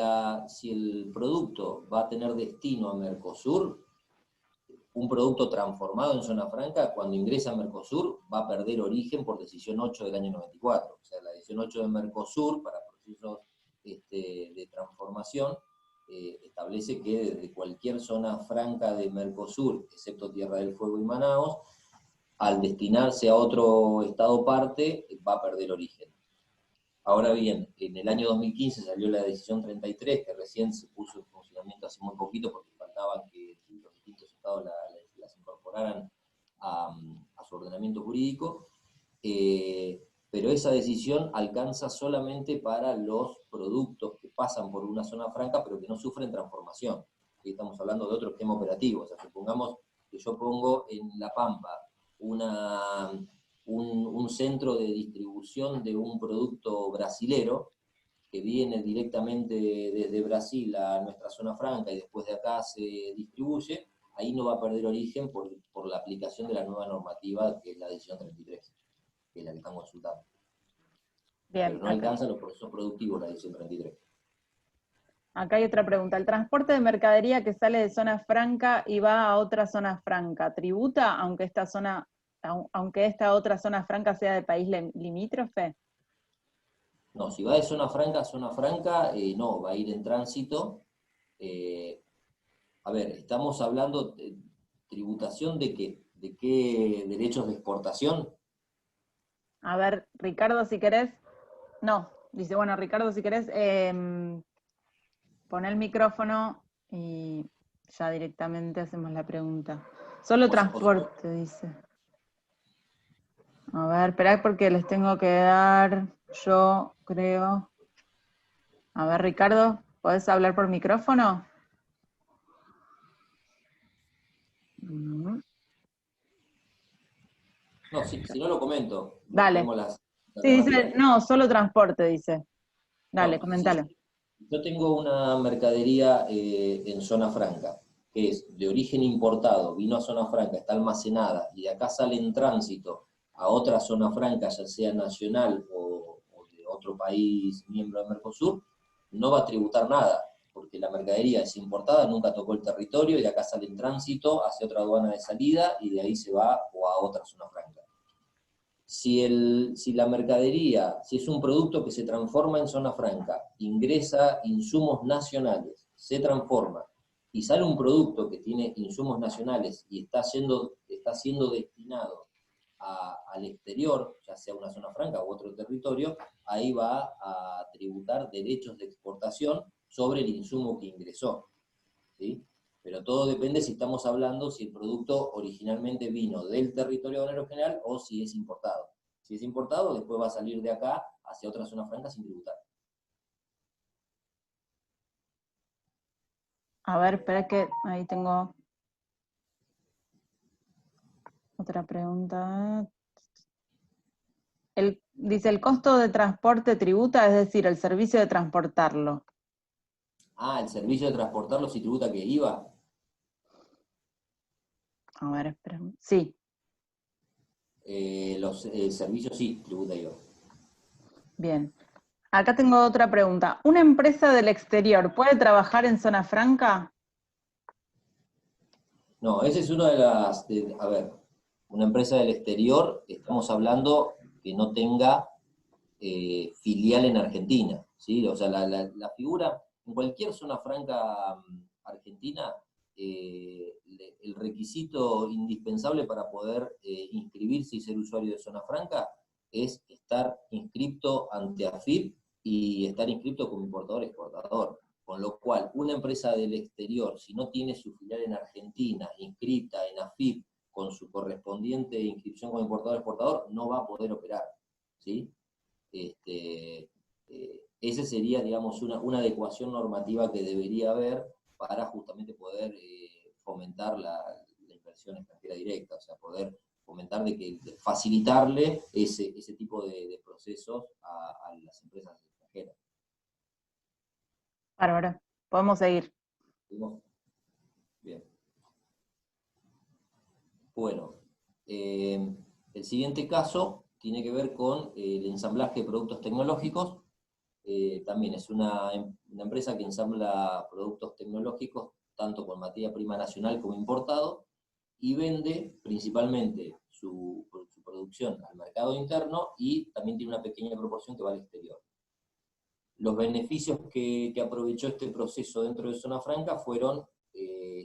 el producto va a tener destino a Mercosur, un producto transformado en Zona Franca, cuando ingresa a Mercosur, va a perder origen por decisión 8 del año 94. O sea, la decisión 8 de Mercosur, para procesos de transformación, establece que desde cualquier zona franca de Mercosur, excepto Tierra del Fuego y Manaos, al destinarse a otro estado parte, va a perder origen. Ahora bien, en el año 2015 salió la decisión 33, que recién se puso en funcionamiento hace muy poquito porque faltaban que los distintos estados las incorporaran a su ordenamiento jurídico, pero esa decisión alcanza solamente para los productos que pasan por una zona franca pero que no sufren transformación. Y estamos hablando de otro esquema operativo. O sea, supongamos que yo pongo en La Pampa un centro de distribución de un producto brasilero que viene directamente desde Brasil a nuestra zona franca y después de acá se distribuye, ahí no va a perder origen por la aplicación de la nueva normativa que es la decisión 33, que es la que estamos consultando. Bien, pero no alcanza los procesos productivos la decisión 33. Acá hay otra pregunta. ¿El transporte de mercadería que sale de zona franca y va a otra zona franca, tributa aunque esta otra zona franca sea de país limítrofe? No, si va de zona franca a zona franca, no, va a ir en tránsito. A ver, estamos hablando de tributación de qué derechos de exportación. A ver, Ricardo, si querés. No, dice, bueno, Ricardo, si querés, pon el micrófono y ya directamente hacemos la pregunta. Solo transporte, dice. A ver, esperá porque les tengo que dar, yo creo. A ver, Ricardo, ¿podés hablar por micrófono? No, si no lo comento. Dale. Las Sí, dice, no, solo transporte, dice. Dale, no, comentalo. sí. Yo tengo una mercadería en zona franca, que es de origen importado, vino a zona franca, está almacenada, y de acá sale en tránsito a otra zona franca, ya sea nacional o de otro país miembro de Mercosur, no va a tributar nada, porque la mercadería es importada, nunca tocó el territorio, y de acá sale en tránsito hacia otra aduana de salida, y de ahí se va o a otra zona franca. Si la mercadería, si es un producto que se transforma en zona franca, ingresa insumos nacionales, se transforma, y sale un producto que tiene insumos nacionales y está siendo destinado al exterior, ya sea una zona franca u otro territorio, ahí va a tributar derechos de exportación sobre el insumo que ingresó, ¿sí? Pero todo depende si estamos hablando si el producto originalmente vino del territorio aduanero general o si es importado. Si es importado, después va a salir de acá hacia otra zona franca sin tributar. A ver, espera que ahí tengo otra pregunta. Dice, ¿el costo de transporte tributa? Es decir, el servicio de transportarlo. Ah, el servicio de transportarlo si tributa que IVA. A ver, espera. Sí, Los servicios sí, tributa IVA. bien. Acá tengo otra pregunta. ¿Una empresa del exterior puede trabajar en zona franca? No, esa es una de las... a ver, una empresa del exterior, estamos hablando que no tenga filial en Argentina, ¿sí? O sea, la figura, en cualquier zona franca argentina, el requisito indispensable para poder inscribirse y ser usuario de zona franca es estar inscripto ante AFIP y estar inscripto como importador-exportador. Con lo cual, una empresa del exterior, si no tiene su filial en Argentina, inscrita en AFIP, con su correspondiente inscripción como importador-exportador, no va a poder operar, ¿sí? Esa sería, digamos, una adecuación normativa que debería haber para justamente poder fomentar la inversión extranjera directa, o sea, poder fomentar de facilitarle ese tipo de procesos a las empresas extranjeras. Bárbaro, podemos seguir. Bien. Bueno, el siguiente caso tiene que ver con el ensamblaje de productos tecnológicos. También es una empresa que ensambla productos tecnológicos tanto con materia prima nacional como importado y vende principalmente su producción al mercado interno y también tiene una pequeña proporción que va al exterior. Los beneficios que aprovechó este proceso dentro de Zona Franca fueron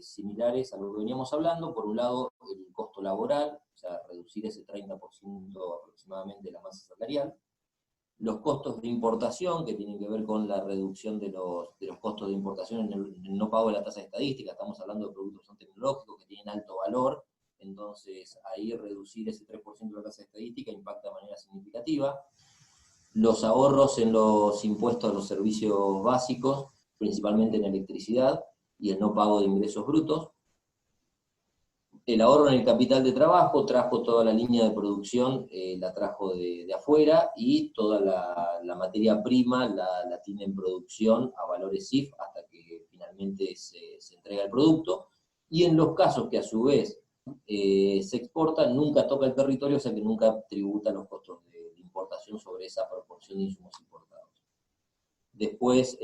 similares a lo que veníamos hablando. Por un lado, el costo laboral, o sea, reducir ese 30% aproximadamente de la masa salarial. Los costos de importación, que tienen que ver con la reducción de los costos de importación en el no pago de la tasa estadística. Estamos hablando de productos que son tecnológicos, que tienen alto valor, entonces ahí reducir ese 3% de la tasa estadística impacta de manera significativa. Los ahorros en los impuestos a los servicios básicos, principalmente en electricidad, y el no pago de ingresos brutos. El ahorro en el capital de trabajo, trajo toda la línea de producción, la trajo de afuera, y toda la materia prima la tiene en producción a valores CIF hasta que finalmente se entrega el producto. Y en los casos que a su vez se exporta, nunca toca el territorio, o sea que nunca tributa los costos de importación sobre esa proporción de insumos importados. Después,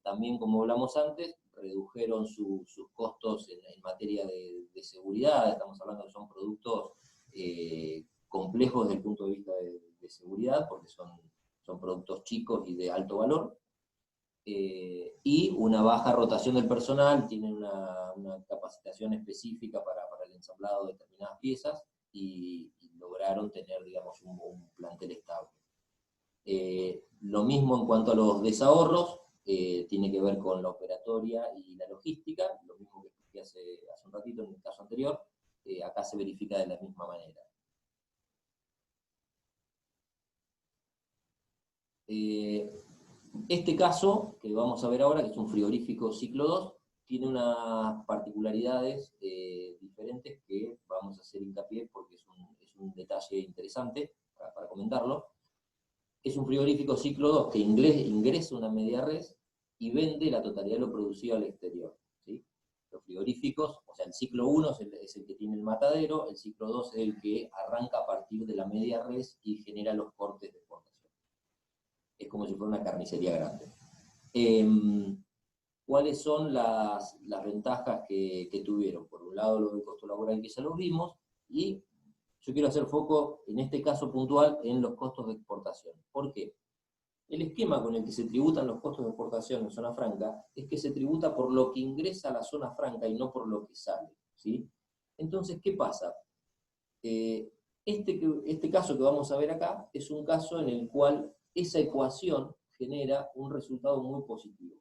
también como hablamos antes, redujeron sus costos en materia de seguridad. Estamos hablando que son productos complejos desde el punto de vista de seguridad, porque son productos chicos y de alto valor. Y una baja rotación del personal, tienen una capacitación específica para el ensamblado de determinadas piezas, y lograron tener, digamos, un plantel estable. Lo mismo en cuanto a los desahorros, tiene que ver con la operatoria y la logística, lo mismo que expliqué hace un ratito en el caso anterior, acá se verifica de la misma manera. Este caso que vamos a ver ahora, que es un frigorífico ciclo 2, tiene unas particularidades diferentes que vamos a hacer hincapié porque es un detalle interesante para comentarlo. Es un frigorífico ciclo 2 que ingresa una media res y vende la totalidad de lo producido al exterior, ¿sí? Los frigoríficos, o sea, el ciclo 1 es el que tiene el matadero, el ciclo 2 es el que arranca a partir de la media res y genera los cortes de exportación. Es como si fuera una carnicería grande. ¿Cuáles son las ventajas que tuvieron? Por un lado, lo del costo laboral, que ya lo vimos, y yo quiero hacer foco, en este caso puntual, en los costos de exportación. ¿Por qué? El esquema con el que se tributan los costos de exportación en zona franca es que se tributa por lo que ingresa a la zona franca y no por lo que sale, ¿sí? Entonces, ¿qué pasa? Este caso que vamos a ver acá es un caso en el cual esa ecuación genera un resultado muy positivo.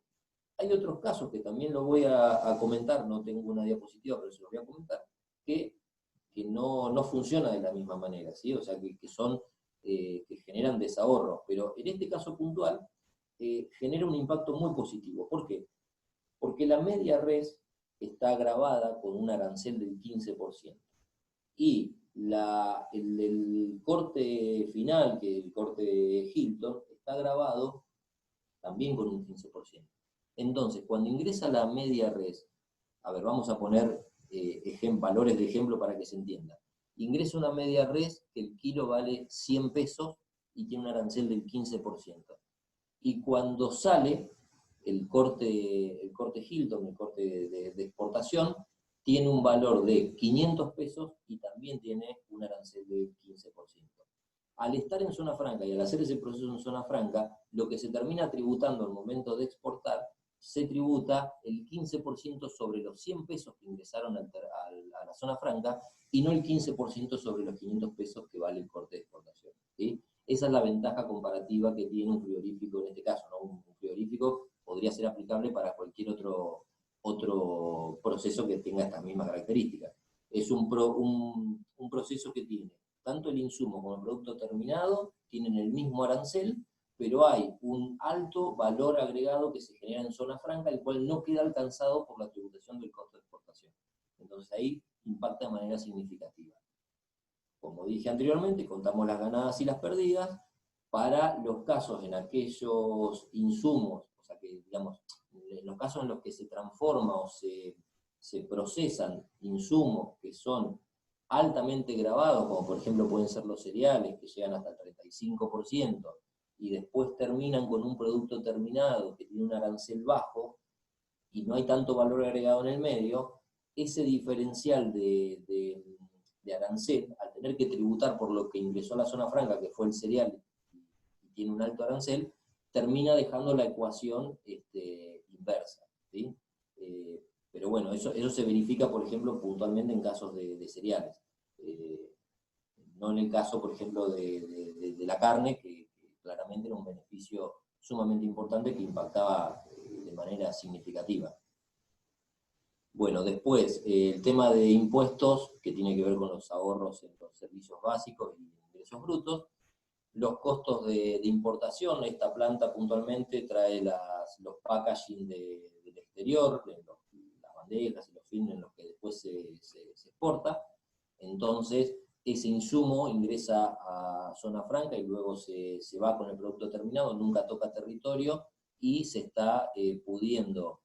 Hay otros casos que también lo voy a comentar, no tengo una diapositiva, pero se los voy a comentar, que no funciona de la misma manera, ¿sí? O sea, que generan desahorros, pero en este caso puntual genera un impacto muy positivo. ¿Por qué? Porque la media res está grabada con un arancel del 15%. Y el corte final, que el corte Hilton, está grabado también con un 15%. Entonces, cuando ingresa la media res, a ver, vamos a poner valores de ejemplo para que se entienda. Ingresa una media res que el kilo vale 100 pesos y tiene un arancel del 15%. Y cuando sale el corte Hilton, el corte de exportación, tiene un valor de 500 pesos y también tiene un arancel del 15%. Al estar en zona franca y al hacer ese proceso en zona franca, lo que se termina tributando al momento de exportar, se tributa el 15% sobre los 100 pesos que ingresaron a la zona franca y no el 15% sobre los 500 pesos que vale el corte de exportación, ¿sí? Esa es la ventaja comparativa que tiene un frigorífico en este caso, ¿no? Un frigorífico podría ser aplicable para cualquier otro proceso que tenga estas mismas características. Es un proceso que tiene tanto el insumo como el producto terminado, tienen el mismo arancel, pero hay un alto valor agregado que se genera en zona franca, el cual no queda alcanzado por la tributación del costo de exportación. Entonces ahí impacta de manera significativa. Como dije anteriormente, contamos las ganadas y las perdidas para los casos en aquellos insumos, o sea que, digamos, en los casos en los que se transforma o se procesan insumos que son altamente gravados, como por ejemplo pueden ser los cereales, que llegan hasta el 35%, y después terminan con un producto terminado que tiene un arancel bajo, y no hay tanto valor agregado en el medio, ese diferencial de arancel, al tener que tributar por lo que ingresó a la zona franca, que fue el cereal, y tiene un alto arancel, termina dejando la ecuación inversa, ¿sí? Pero bueno, eso se verifica, por ejemplo, puntualmente en casos de cereales. No en el caso, por ejemplo, de la carne, que claramente era un beneficio sumamente importante que impactaba de manera significativa. Bueno, después, el tema de impuestos, que tiene que ver con los ahorros en los servicios básicos y ingresos brutos. Los costos de importación, esta planta puntualmente trae los packaging del exterior, las bandejas y los films en los que después se exporta. Entonces, ese insumo ingresa a zona franca y luego se va con el producto terminado, nunca toca territorio y se está pudiendo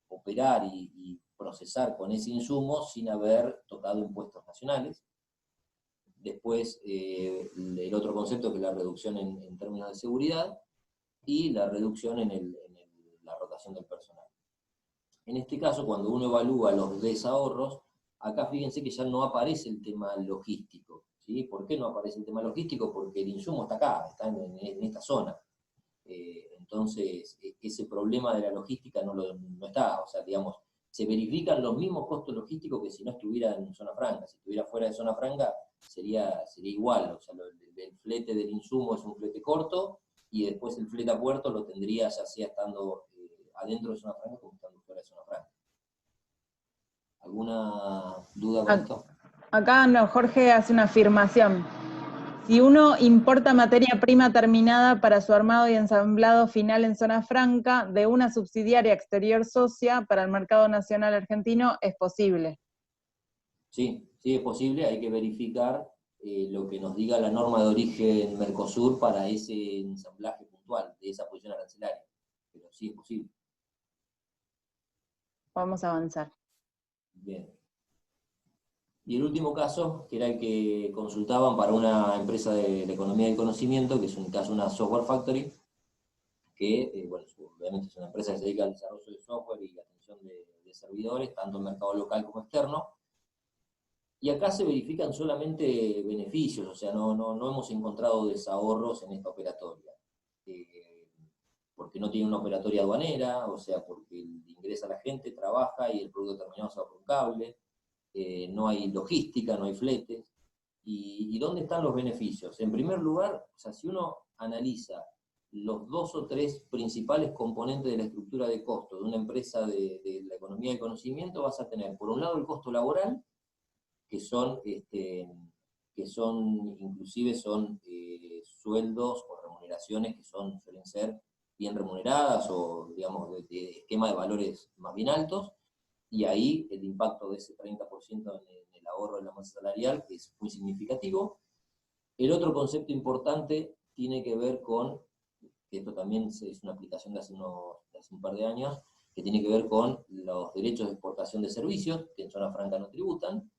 operar y procesar con ese insumo sin haber tocado impuestos nacionales. Después, el otro concepto que es la reducción en términos de seguridad y la reducción en la rotación del personal. En este caso, cuando uno evalúa los desahorros, acá fíjense que ya no aparece el tema logístico, ¿sí? ¿Por qué no aparece el tema logístico? Porque el insumo está acá, está en esta zona. Entonces, ese problema de la logística no está, o sea, digamos, se verifican los mismos costos logísticos que si no estuviera en zona franca. Si estuviera fuera de zona franca, sería igual, o sea, el flete del insumo es un flete corto, y después el flete a puerto lo tendría ya sea estando adentro de zona franca como estando fuera de zona franca. ¿Alguna duda con esto? Acá no, Jorge hace una afirmación. Si uno importa materia prima terminada para su armado y ensamblado final en zona franca de una subsidiaria exterior socia para el mercado nacional argentino, ¿es posible? Sí, es posible, hay que verificar lo que nos diga la norma de origen Mercosur para ese ensamblaje puntual, de esa posición arancelaria. Pero sí es posible. Vamos a avanzar. Bien. Y el último caso, que era el que consultaban para una empresa de la economía del conocimiento, que es un caso, una software factory, que, bueno, obviamente es una empresa que se dedica al desarrollo de software y la atención de servidores, tanto en mercado local como externo. Y acá se verifican solamente beneficios, o sea, no hemos encontrado desahorros en esta operatoria. Porque no tiene una operatoria aduanera, o sea, porque ingresa la gente, trabaja y el producto terminado se va por un cable. No hay logística, no hay fletes. ¿Y dónde están los beneficios? En primer lugar, o sea, si uno analiza los 2 o 3 principales componentes de la estructura de costo de una empresa de la economía de conocimiento, vas a tener, por un lado, el costo laboral, que son inclusive son sueldos o remuneraciones que suelen ser bien remuneradas o, digamos, de esquema de valores más bien altos, y ahí el impacto de ese 30% en el ahorro de la masa salarial es muy significativo. El otro concepto importante tiene que ver con, que esto también es una aplicación de hace un par de años, que tiene que ver con los derechos de exportación de servicios, que en zona franca no tributan.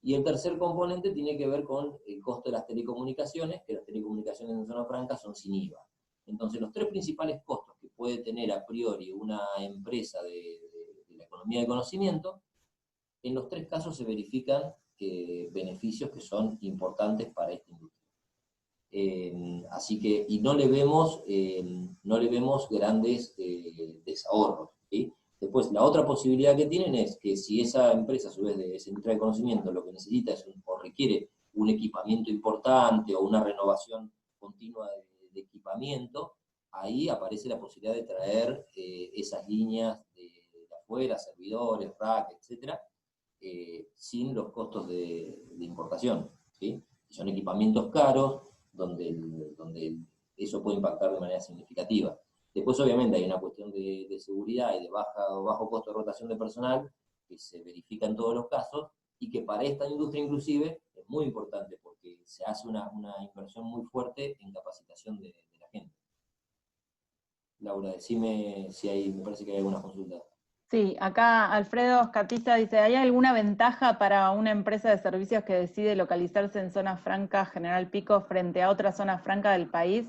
Y el tercer componente tiene que ver con el costo de las telecomunicaciones, que las telecomunicaciones en zona franca son sin IVA. Entonces, los 3 principales costos que puede tener a priori una empresa de la economía de conocimiento, en los 3 casos se verifican beneficios que son importantes para esta industria. Así que, y no le vemos grandes desahorros, ¿sí? Después, la otra posibilidad que tienen es que si esa empresa, a su vez, de esa industria de conocimiento, lo que necesita es o requiere un equipamiento importante o una renovación continua de equipamiento, ahí aparece la posibilidad de traer esas líneas de afuera, servidores, rack, etcétera, sin los costos de importación, ¿sí? Son equipamientos caros, donde eso puede impactar de manera significativa. Después, obviamente, hay una cuestión de seguridad y de bajo costo de rotación de personal, que se verifica en todos los casos, y que para esta industria inclusive es muy importante, porque se hace una inversión muy fuerte en capacitación de la gente. Laura, decime si me parece que hay alguna consulta. Sí, acá Alfredo Escapista dice, ¿hay alguna ventaja para una empresa de servicios que decide localizarse en zona franca General Pico frente a otra zona franca del país,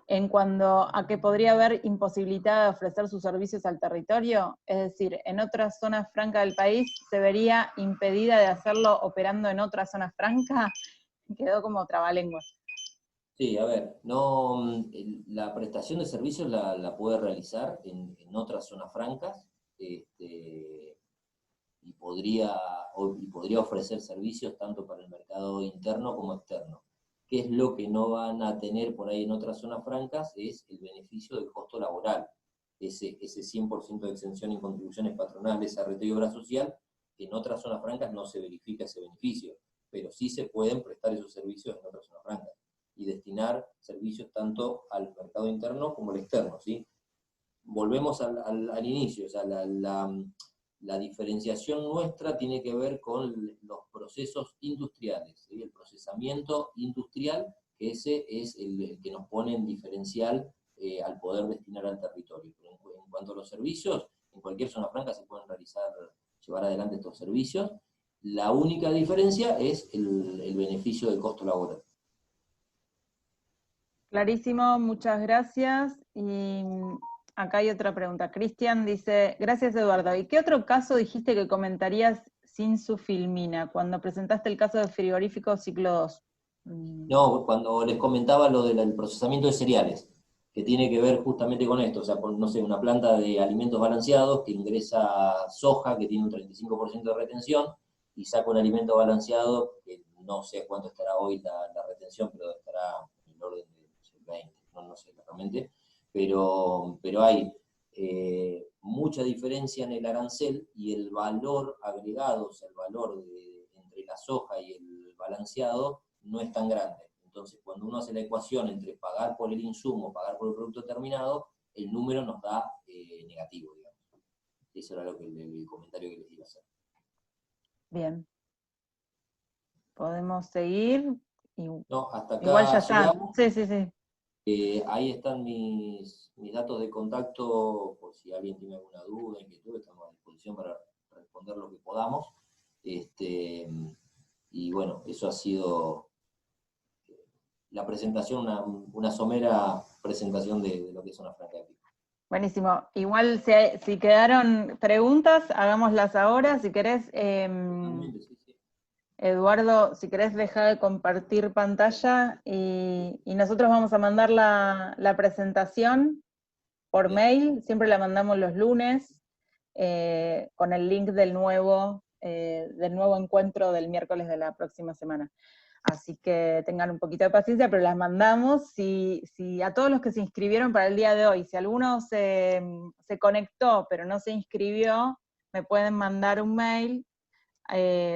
en cuanto a que podría haber imposibilidad de ofrecer sus servicios al territorio? Es decir, en otra zona franca del país, ¿se vería impedida de hacerlo operando en otra zona franca? Quedó como trabalenguas. Sí, a ver, no, la prestación de servicios la puede realizar en otras zonas francas, y podría ofrecer servicios tanto para el mercado interno como externo. ¿Qué es lo que no van a tener por ahí en otras zonas francas? Es el beneficio del costo laboral, ese 100% de exención en contribuciones patronales, ART y obra social. En otras zonas francas no se verifica ese beneficio, pero sí se pueden prestar esos servicios en otras zonas francas y destinar servicios tanto al mercado interno como al externo, ¿sí? Volvemos al inicio, o sea, la diferenciación nuestra tiene que ver con los procesos industriales, ¿sí? El procesamiento industrial, que ese es el que nos pone en diferencial al poder destinar al territorio. Pero en cuanto a los servicios, en cualquier zona franca se pueden llevar adelante estos servicios. La única diferencia es el beneficio del costo laboral. Clarísimo, muchas gracias. Y acá hay otra pregunta. Cristian dice, gracias Eduardo. ¿Y qué otro caso dijiste que comentarías sin su filmina cuando presentaste el caso de frigorífico ciclo 2? No, cuando les comentaba lo del procesamiento de cereales, que tiene que ver justamente con esto, o sea, con, no sé, una planta de alimentos balanceados que ingresa soja, que tiene un 35% de retención, y saca un alimento balanceado, que no sé cuánto estará hoy la retención, pero estará en el orden de 20, no sé exactamente, pero hay mucha diferencia en el arancel y el valor agregado, o sea, el valor entre la soja y el balanceado no es tan grande. Entonces, cuando uno hace la ecuación entre pagar por el insumo, pagar por el producto terminado, el número nos da negativo, digamos. Eso era el comentario que les iba a hacer. Bien. Podemos seguir. No, hasta acá igual ya está. llegamos. Sí. Ahí están mis datos de contacto, por si alguien tiene alguna duda, inquietud, estamos a disposición para responder lo que podamos. Y bueno, eso ha sido la presentación, una somera presentación de lo que es Zona Franca de Pico. Buenísimo. Igual si quedaron preguntas, hagámoslas ahora. Si querés, Sí. Eduardo, si querés dejar de compartir pantalla y nosotros vamos a mandar la presentación por mail. Siempre la mandamos los lunes con el link del nuevo encuentro del miércoles de la próxima semana. Así que tengan un poquito de paciencia, pero las mandamos. Si a todos los que se inscribieron para el día de hoy, si alguno se conectó pero no se inscribió, me pueden mandar un mail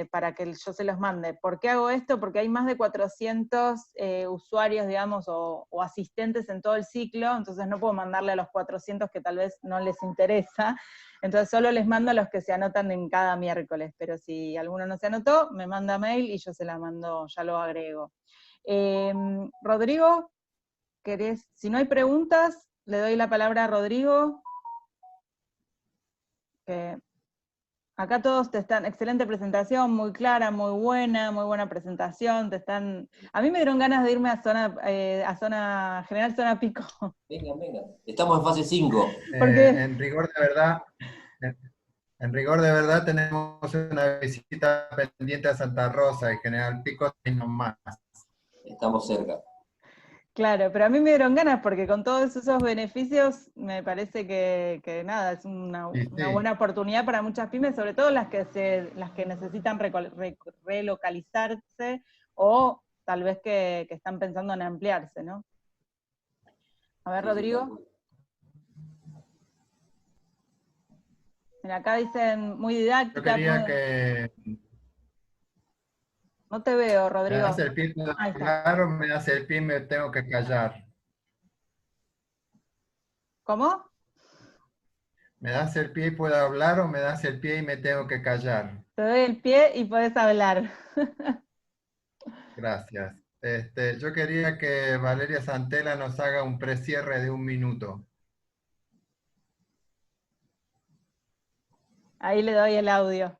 para que yo se los mande. ¿Por qué hago esto? Porque hay más de 400 usuarios, digamos, o asistentes en todo el ciclo, entonces no puedo mandarle a los 400 que tal vez no les interesa, entonces solo les mando a los que se anotan en cada miércoles, pero si alguno no se anotó, me manda mail y yo se la mando, ya lo agrego. Rodrigo, ¿querés? Si no hay preguntas, le doy la palabra a Rodrigo. Acá todos te están, excelente presentación, muy clara, muy buena presentación, a mí me dieron ganas de irme a zona General Zona Pico. Venga, estamos en fase 5. Porque En rigor de verdad tenemos una visita pendiente a Santa Rosa y General Pico y no más. Estamos cerca. claro, pero a mí me dieron ganas porque con todos esos beneficios me parece que nada, es una buena oportunidad para muchas pymes, sobre todo las que necesitan relocalizarse o tal vez que están pensando en ampliarse, ¿no? A ver, Rodrigo. Mira, acá dicen muy didáctica. Yo quería que... No te veo, ¿Me Rodrigo. das el pie para hablar o me das el pie y me tengo que callar? ¿Cómo? ¿Me das el pie y puedo hablar o me das el pie y me tengo que callar? Te doy el pie y podés hablar. Gracias. Yo quería que Valeria Santela nos haga un precierre de 1 minuto. Ahí le doy el audio.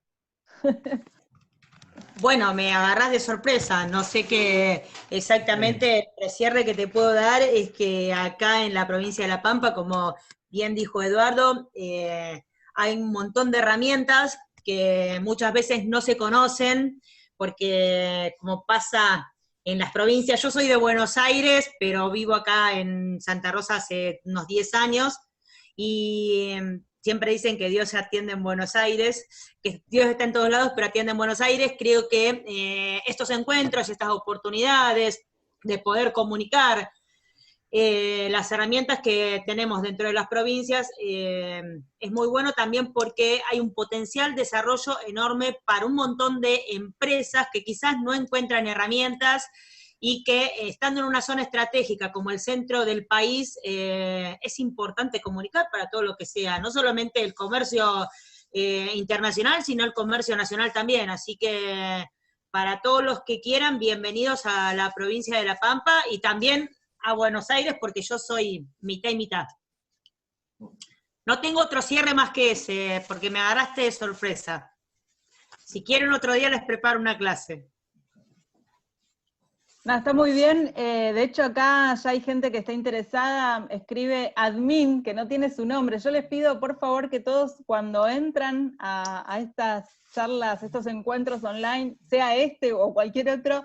Bueno, me agarrás de sorpresa, no sé qué exactamente el precierre que te puedo dar es que acá en la provincia de La Pampa, como bien dijo Eduardo, hay un montón de herramientas que muchas veces no se conocen, porque como pasa en las provincias, yo soy de Buenos Aires, pero vivo acá en Santa Rosa hace unos 10 años, y siempre dicen que Dios se atiende en Buenos Aires, que Dios está en todos lados, pero atiende en Buenos Aires. Creo que estos encuentros, estas oportunidades de poder comunicar las herramientas que tenemos dentro de las provincias, es muy bueno también porque hay un potencial desarrollo enorme para un montón de empresas que quizás no encuentran herramientas y que estando en una zona estratégica como el centro del país, es importante comunicar para todo lo que sea, no solamente el comercio internacional, sino el comercio nacional también. Así que para todos los que quieran, bienvenidos a la provincia de La Pampa y también a Buenos Aires, porque yo soy mitad y mitad. No tengo otro cierre más que ese, porque me agarraste de sorpresa. Si quieren otro día les preparo una clase. No, está muy bien. De hecho, acá ya hay gente que está interesada. Escribe admin, que no tiene su nombre. Yo les pido, por favor, que todos cuando entran a estas charlas, estos encuentros online, sea este o cualquier otro,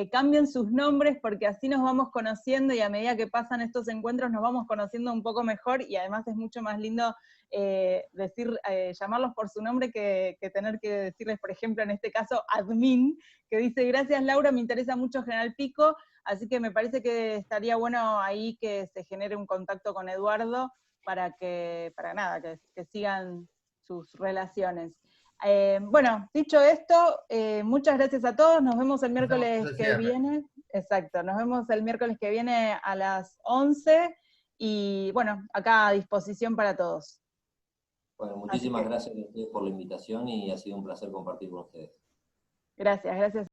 cambien sus nombres porque así nos vamos conociendo y a medida que pasan estos encuentros nos vamos conociendo un poco mejor y además es mucho más lindo llamarlos por su nombre que tener que decirles, por ejemplo, en este caso, admin, que dice, gracias Laura, me interesa mucho General Pico, así que me parece que estaría bueno ahí que se genere un contacto con Eduardo para que sigan sus relaciones. Bueno, dicho esto, muchas gracias a todos, nos vemos el miércoles que viene. Exacto, nos vemos el miércoles que viene a las 11, y bueno, acá a disposición para todos. Bueno, muchísimas gracias a ustedes por la invitación y ha sido un placer compartir con ustedes. Gracias.